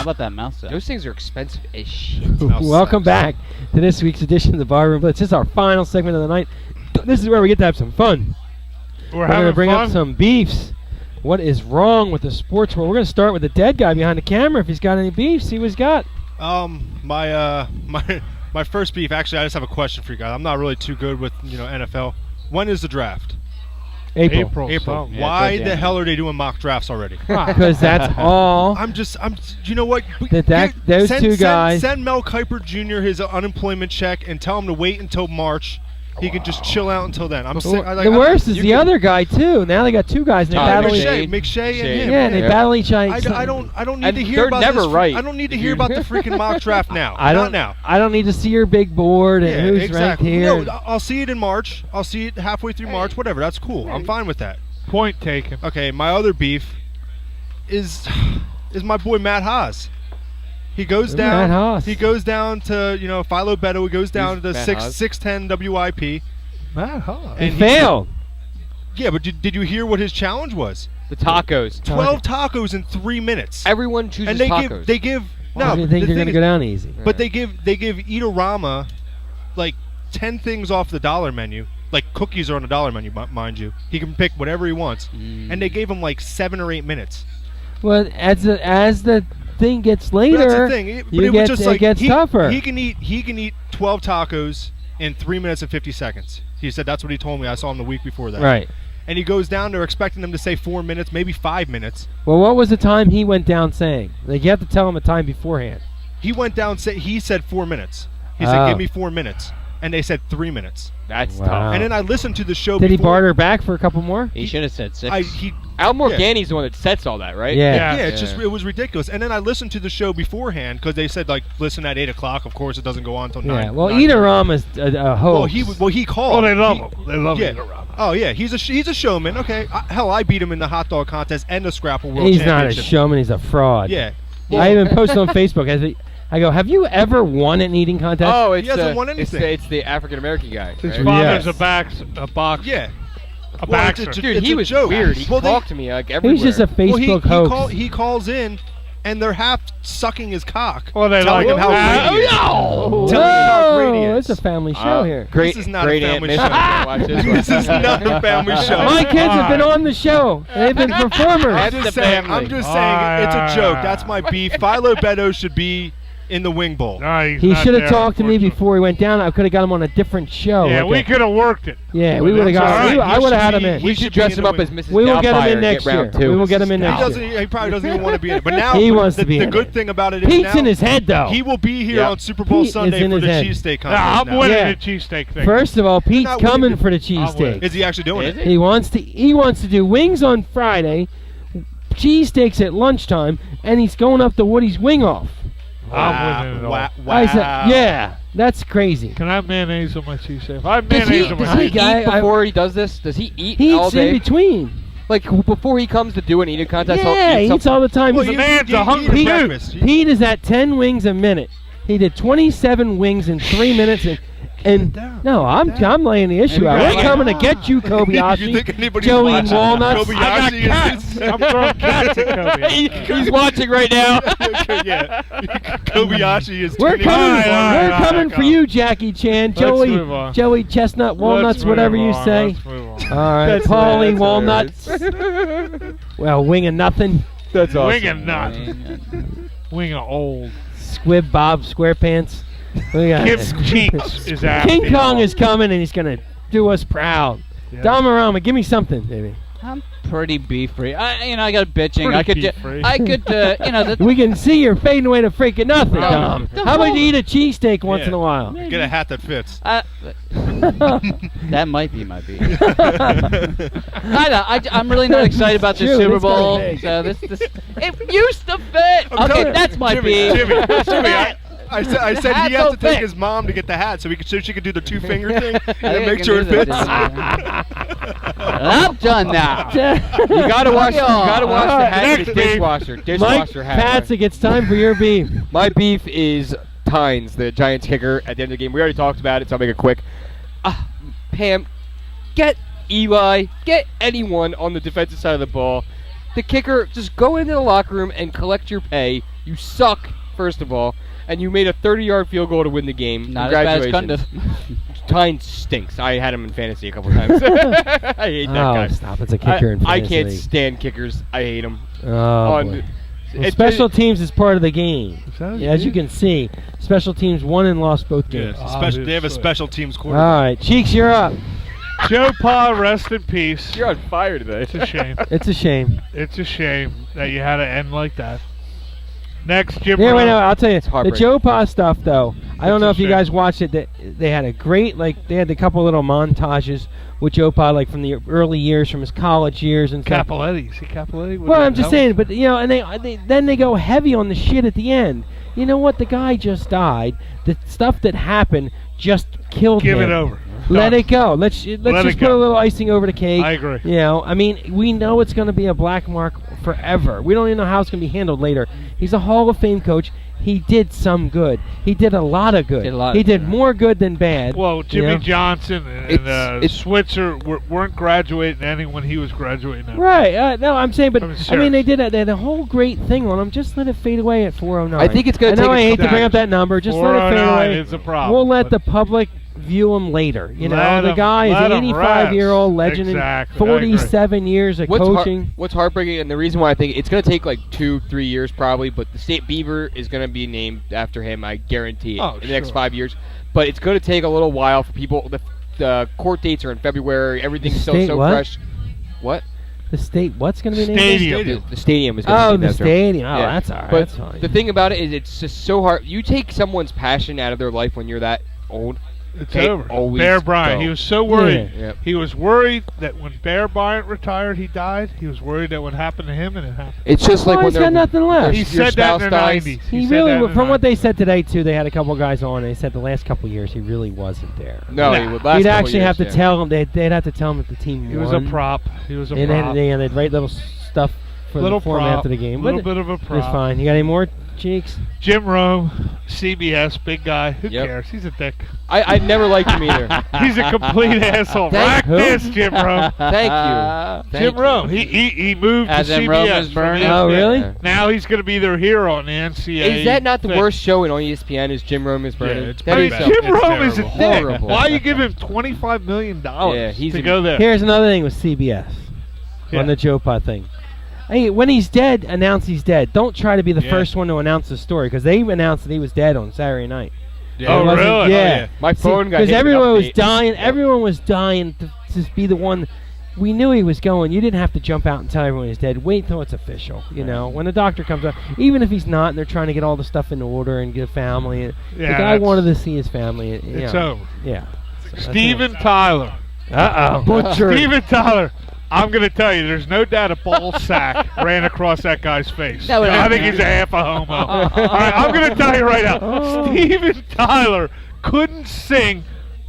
about that mouse set? Those things are expensive as shit. Welcome back to this week's edition of the Barroom Blitz. This is our final segment of the night. This is where we get to have some fun. We're going to having bring fun? up some beefs. What is wrong with the sports world? We're going to start with the dead guy behind the camera. If he's got any beef, see what he's got. My first beef. Actually, I just have a question for you guys. I'm not really too good with NFL. When is the draft? April. So. Yeah, Why towards the the end. hell are they doing mock drafts already? Because that's all. You know what? Those two guys. Send Mel Kiper Jr. his unemployment check and tell him to wait until March. He can just chill out until then. The worst is the other guy too. Now they got two guys. And they battle McShay and him. Yeah, and they battle each other. I don't need And to hear they're about never this. right. I don't need to hear about the freaking mock draft now. Not now. I don't need to see your big board and who's ranked exactly. here. No, I'll see it in March. I'll see it halfway through March. Whatever. That's cool. I'm fine with that. Point taken. Okay, my other beef is my boy Matt Haas. He goes down. Matt Haas. He goes down to Philo Beto. He goes down to the Matt Haas? 6'10" WIP. Matt Haas. He failed. Yeah, but did you hear what his challenge was? The tacos. 12 tacos in 3 minutes. Everyone chooses And they tacos. give. I No, think the you're going to thing go is- down easy. But they give Eatorama like 10 things off the dollar menu. Like cookies are on the dollar menu, mind you. He can pick whatever he wants, and they gave him like 7 or 8 minutes. Well, as the thing gets later, But that's the thing. it gets tougher. He can eat 12 tacos in 3 minutes and 50 seconds. He said that's what he told me. I saw him the week before that. Right. And he goes down. They're expecting them to say 4 minutes, maybe 5 minutes. Well, what was the time he went down saying? Like you have to tell him a time beforehand. He went down. He said 4 minutes. He said, "Give me 4 minutes," and they said 3 minutes. That's Wow. tough. And then I listened to the show. Did he before. barter back for a couple more? He should have said 6. Al Morgani's the one that sets all that, right? Yeah. Yeah, it was ridiculous. And then I listened to the show beforehand because they said listen at 8 o'clock. Of course, it doesn't go on until 9. Yeah. Well, 9. Eatorama's a hoax. He called. Oh, they love him. They love Yeah. Eatorama. Oh yeah, he's a showman. Okay, hell, I beat him in the hot dog contest and the Scrapple World He's not a Championship. showman. He's a fraud. Yeah. I even posted on Facebook. I go, have you ever won an eating contest? Oh, it's He hasn't won anything. It's the African American guy. His right? father's Yes. a boxer. Yeah. A Well, boxer. Dude, it's he a was joke. weird. He Well, talked to me like everywhere. He's just a Facebook hoax. He calls in, and they're half sucking his cock. Well, they telling like him how him. great he is. Oh, Telling him how great he is. it's a family show here. Great, This is not a great family Aunt show. Watch this one. This is not a family show. My kids have been on the show. They've been performers. That's I'm the just saying. family. I'm just saying. It's a joke. That's my beef. Philo Beto should be in the wing bowl. No, he's He not should have there, talked to me unfortunately. before he went down. I could have got him on a different show. Yeah, like we a- could have worked it. Yeah, we would have That's got. all right. I would have had him in. We should should be dress in him the up as wing. Mrs. We will get him Doubtfire in and next get year. round 2. We will get him in He next doesn't. year. He probably doesn't even want to be in it. But now He wants the, to be the in good it. thing about it is Pete's now in his head, though. he will be here Yeah. on Super Bowl Pete is Sunday in for his the head. cheesesteak Nah, contest. I'm now. winning Yeah. the cheesesteak thing. First of all, Pete's not coming winning. for the I'll win. cheesesteak. Is he actually doing Is it? it? He wants to do wings on Friday, cheesesteaks at lunchtime, and he's going up to Woody's Wing Off. I'm winning it all. Wow. I said, yeah, that's crazy. Can I have mayonnaise on my cheesesteak? If I have Does mayonnaise he, on my does he guy- eat before he does this? Does he eat He all eats day? in between. Like before he comes to do an eating contest? Yeah, he he'll eat eats something. all the time. Well, He's- the man's a hungry eat dude. breakfast. Pete is at 10 wings a minute. He did 27 wings in 3 minutes, and no, I'm laying the issue out. We're coming to get you, You Kobayashi. think anybody's Joey watching? Walnuts. I got Kobayashi cats. is I'm throwing cats at Kobe. He's watching right now. yeah. Kobayashi is. We're tuning coming. in. Alright, We're coming for go. you, Jackie Chan. Let's move Joey, on. Joey Chestnut, Walnuts, Let's move whatever you on. say. Let's move on. All right, That's Paulie right, Walnuts. Well, wing of nothing. That's awesome. Wing and nut. Wing of old. Squib Bob SquarePants. We got Kip Cheeks is after King you. Kong is coming, and he's gonna do us proud. Yeah. Damarama, give me something, baby. I'm pretty beef free. I got bitching. I could, Pretty beef-free. I could, the, We can see you're fading away to freaking nothing, No, Dom. the How about whole- you eat a cheesesteak once Yeah. in a while? Get a hat that fits. that might be my beef. I'm really not excited about this True, Super it's kinda Bowl. big. So this, it used to fit. I'm telling Okay, you, that's my Jimmy, beef. Jimmy, I said hat he has to don't take fit. his mom to get the hat so she could do the 2-finger thing I and think make I sure can it do fits. I'm done now. You gotta wash. You gotta wash the hat in Next the beef. dishwasher. Mike Dishwasher hat. Patsick, it's time for your beef. My beef is Tynes, the Giants kicker at the end of the game. We already talked about it, so I'll make it quick. Pam, get Eli, get anyone on the defensive side of the ball. the kicker, just go into the locker room and collect your pay. You suck, first of all, and you made a 30-yard field goal to win the game. Not as bad as Congratulations. Tynes stinks. I had him in fantasy a couple times. I hate that guy. Stop. It's a kicker in I fantasy can't league. stand kickers. I hate them. Oh, boy. Well, special teams is part of the game. Yeah, as you can see, special teams won and lost both games. They have a special teams All quarterback. right, Cheeks, you're up. Joe Pa, rest in peace. You're on fire today. It's a shame. It's a shame. It's a shame that you had to end like that. Next, Jim Yeah, Rome. wait, no, I'll tell you. The heartbreaking. Joe Pa stuff, though, I don't It's know a if you shame. guys watched it. They had a great, they had a couple little montages with Joe Pa, from the early years, from his college years and stuff. Capoletti. See Capoletti? Well, I'm just saying, but and then they go heavy on the shit at the end. You know what? The guy just died. The stuff that happened just killed him. Give it over. Let Done. it go. Let's Let just it put go. a little icing over the cake. I agree. I mean, we know it's going to be a black mark forever. We don't even know how it's going to be handled later. He's a Hall of Fame coach. He did some good. He did a lot of good. He did more good than bad. Well, Jimmy Johnson and It's- Switzer weren't graduating any when he was graduating. Right. No, I'm saying, but I'm I mean, serious. they had a whole great thing on him. Just let it fade away at 409. I think it's gonna I know take I a hate to couple bring up that number. Just let it fade 409 away. is a problem. We'll let but- the public view him later. Let The him- guy is let an him 85-year-old rest. legend Exactly, and I agree. 47 years of coaching. What's heartbreaking, and the reason why I think it's going to take like 2-3 years probably, but the State Beaver is going to be named after him, I guarantee it, in the next 5 years. But it's going to take a little while for people. The court dates are in February. Everything's still State so what? fresh. What? The state, what's going to be named? Stadium. The stadium is going to be Oh, named the after him. stadium. Oh, Yeah. that's all right. But That's fine. the thing about it is it's just so hard. You take someone's passion out of their life when you're that old. It's They over. always Bear Bryant. go. He was so worried. Yeah. Yep. He was worried that when Bear Bryant retired, he died. He was worried that what happened to him, and it happened. It's just Well, like when he's got nothing left. He your said that spouse in the dies. 90s. He said that in really, the from what 90s. they said today too, they had a couple guys on. And they said the last couple years he really wasn't there. No, Nah. he would last You'd couple actually years, have to yeah. tell him. They'd have to tell him that the team He won. was a prop. He was a And prop. they'd write little stuff for Little the form prop. after the game. Little But bit of a it's prop. fine. You got any more, Cheeks? Jim Rome, CBS, big guy. Who Yep. cares? He's a dick. I never liked him either. He's a complete asshole. Thank Rack who? this, Jim Rome. Thank you. Jim Rome. He moved As to in Rome CBS. is from burning? Oh, ESPN. really? Yeah. Now he's going to be their hero on the NCAA. Is that not the thing. worst show on ESPN? Is Jim Rome is burning? it's That I mean, is pretty so- bad. Jim It's Rome is a terrible. dick. Horrible. Why you give him $25 million Yeah, he's to a- go there? Here's another thing with CBS Yeah. on the Joe Pa thing. Hey, when he's dead, announce he's dead. Don't try to be the Yeah. first one to announce the story because they announced that he was dead on Saturday night. Oh, It wasn't- really? Yeah. My phone got Because hit with everyone was update. dying. Everyone was dying to be the one. We knew he was going. You didn't have to jump out and tell everyone he's dead. Wait till it's official. You know, when the doctor comes out, even if he's not, and they're trying to get all the stuff in order and get a family. Yeah, the guy that's- wanted to see his family. It's yeah. over. Yeah. So that's Steven Tyler. Uh-oh. Butcher. Steven Tyler. I'm going to tell you, there's no doubt a ball sack ran across that guy's face. That would I think happen. he's a half a homo. All right, I'm going to tell you right now, Steven Tyler couldn't sing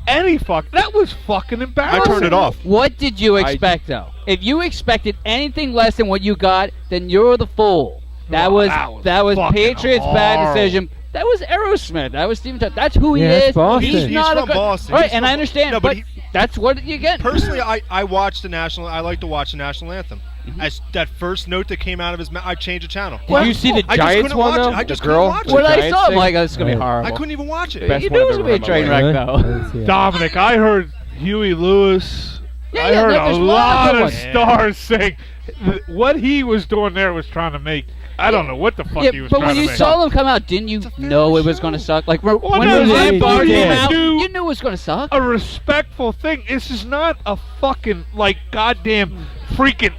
any fuck. That was fucking I embarrassing. turned it off. What did you expect, though? If you expected anything less than what you got, then you're the fool. That Oh, was that was fucking Patriots' bad horrible. decision. That was Aerosmith. That was Steven Tyler. That's who he Yeah, that's is. Boston. He's He's not from a good, Boston. Right, He's and from I understand, No, but but that's what you get. Personally, I watched the national. I like to watch the national anthem. As that first note that came out of his mouth, I changed the channel. Did you see the I just Giants couldn't one watch though? it. I The just couldn't girl. watch it. When I Giants saw him, thing? like, this is going to be Right. horrible. I couldn't even watch it. Best You one knew I've it was ever going to be a heard in train my wreck, life. though. Let's see it. Dominic, I heard Huey Lewis. Yeah, I yeah, heard there's a a lot lot of of them. stars sing. What he was doing there was trying to make. I don't know what the fuck Yeah, he was but trying when to you make. saw them come out, didn't you know it was going to suck? Like, when no, the they Lamb Bar did. came out, Do- you knew it was going to suck. a respectful thing. This is not a fucking like goddamn freaking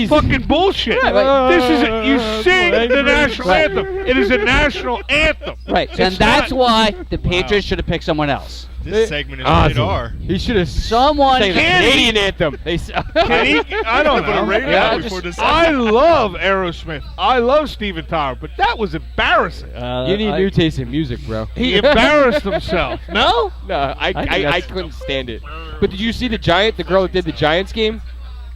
fucking bullshit. Right, right. This is you sing the national Right. anthem. It is a national anthem. Right, and It's that's not- why the Patriots should have picked someone else. This segment is Awesome. rated R. He should have Someone sang the Can he- Canadian anthem. They Can he, I don't Put a know. rating Yeah, on I before just- this. I love Aerosmith. I love Steven Tyler, but that was embarrassing. You need new taste in music, bro. He embarrassed himself. No? No, I think I that's- couldn't stand it. But did you see the girl that did the Giants game?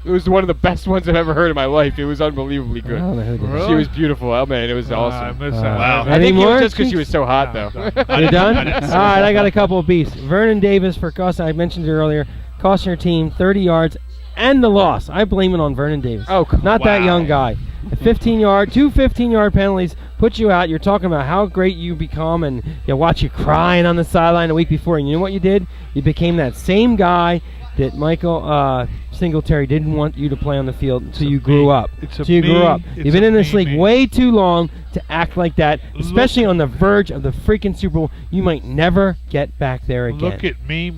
It was one of the best ones I've ever heard in my life. It was unbelievably I good. don't know who did that. Really? She was beautiful. Oh man, it was I awesome. miss Wow. that. Wow. I think it Any was more? just because she was so hot, No, though. no. You're done? I didn't All see right, that. I got a couple of beats. Vernon Davis for Costner. I mentioned it earlier. Costner team, 30 yards and the loss. I blame it on Vernon Davis. Oh, not that wow. young guy. A 15-yard, two 15-yard penalties put you out. You're talking about how great you become, and you watch you crying on the sideline a week before. And you know what you did? You became that same guy that Michael Singletary didn't want you to play on the field until you grew up. You've been in this league way too long to act like that, especially on the verge of the freaking Super Bowl. You might never get back there again. Look at me.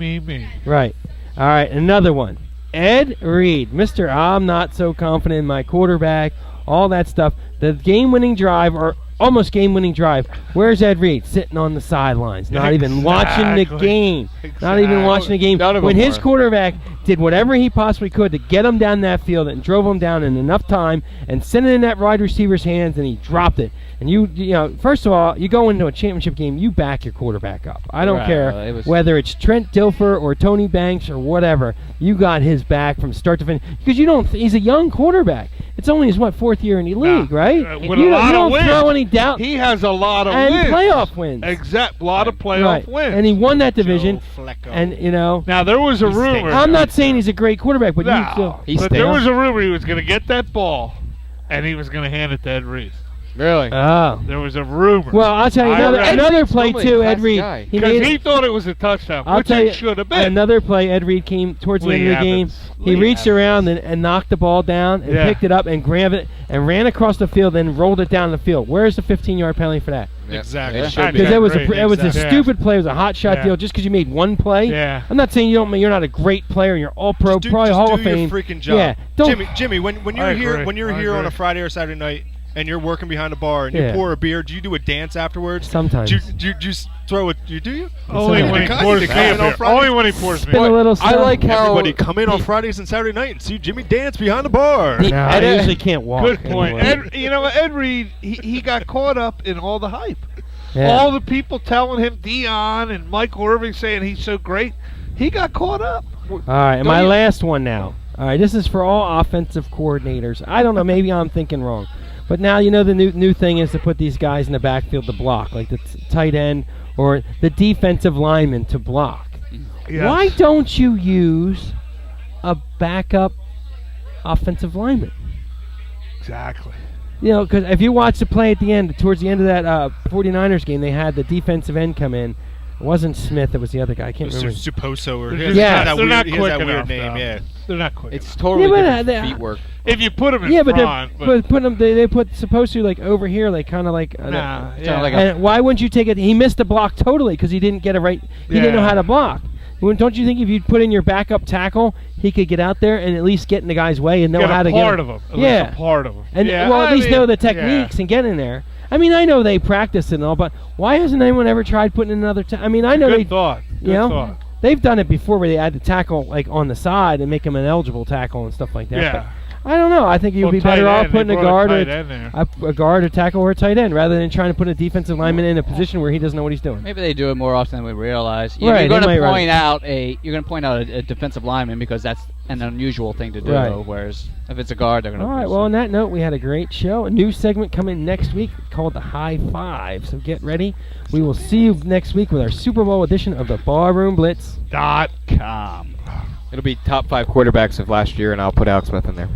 Right. All right, another one. Ed Reed, Mr. I'm not so confident in my quarterback, all that stuff. The game-winning drive, or almost game-winning drive, where's Ed Reed? Sitting on the sidelines, not even watching the game. Not even watching the game. When his quarterback did whatever he possibly could to get him down that field and drove him down in enough time and sent it in that wide receiver's hands, and he dropped it. And you know, first of all, you go into a championship game, you back your quarterback up. I don't care whether it's Trent Dilfer or Tony Banks or whatever. You got his back from start to finish because he's a young quarterback. It's only his fourth year in the league, right? With you a lot don't of wins. throw any doubt. He has a lot of and wins. Playoff wins. Exact, a lot of playoff wins. And he won that division. And now there was a rumor. I'm not saying he's a great quarterback, but there was a rumor he was going to get that ball, and he was going to hand it to Ed Reed. Really? Oh. There was a rumor. Well, I'll tell you another play too. Ed Reed. Because he thought it was a touchdown, which it should have been. Another play. Ed Reed came towards the end of the game. He reached around and knocked the ball down and picked it up and grabbed it and ran across the field and rolled it down the field. Where's the 15-yard penalty for that? Exactly. Because it was a stupid play. It was a hot shot deal. Just because you made one play. Yeah. I'm not saying you're not a great player and you're all pro, probably Hall of Fame. Do your freaking job. Yeah. Jimmy, when you're here on a Friday or Saturday night and you're working behind a bar and you pour a beer, do you do a dance afterwards? Sometimes. Do you just throw it? Do you? Only when he pours beer. Only when he pours beer. I like how everybody come in on Fridays and Saturday night and see Jimmy dance behind the bar. I usually can't walk. Good point. Anymore. Ed Reed, he got caught up in all the hype. Yeah. All the people telling him Dion and Michael Irving saying he's so great. He got caught up. All right, and my last one now. All right, this is for all offensive coordinators. I don't know, maybe I'm thinking wrong. But now the new thing is to put these guys in the backfield to block, like the tight end or the defensive lineman to block. Yes. Why don't you use a backup offensive lineman? Exactly. Because if you watch the play towards the end of that 49ers game, they had the defensive end come in. It wasn't Smith, it was the other guy. I can't remember. Suposo or they're not quick enough. Weird name, yeah. They're not quick. It's totally different feet work. If you put them in front, but put them. They put supposed to like over here, like kind of like. And why wouldn't you take it? He missed the block totally because he didn't get it right. He didn't know how to block. Don't you think if you put in your backup tackle, he could get out there and at least get in the guy's way and know how to get part of him? A part of him. And at least know the techniques and get in there. I mean, I know they practice and all, but why hasn't anyone ever tried putting in another? I mean, I know Good thought. They've done it before where they add the tackle like on the side and make him an eligible tackle and stuff like that. Yeah. But I don't know. I think you'd be better off putting a guard or tackle or a tight end rather than trying to put a defensive lineman in a position where he doesn't know what he's doing. Maybe they do it more often than we realize. Right, You're going to point out a defensive lineman because that's an unusual thing to do. Right. Whereas if it's a guard, they're going to. All right. Well, on that note, we had a great show. A new segment coming next week called the High Five. So get ready. We will see you next week with our Super Bowl edition of the Barroom Blitz.com. It'll be top 5 quarterbacks of last year, and I'll put Alex Smith in there.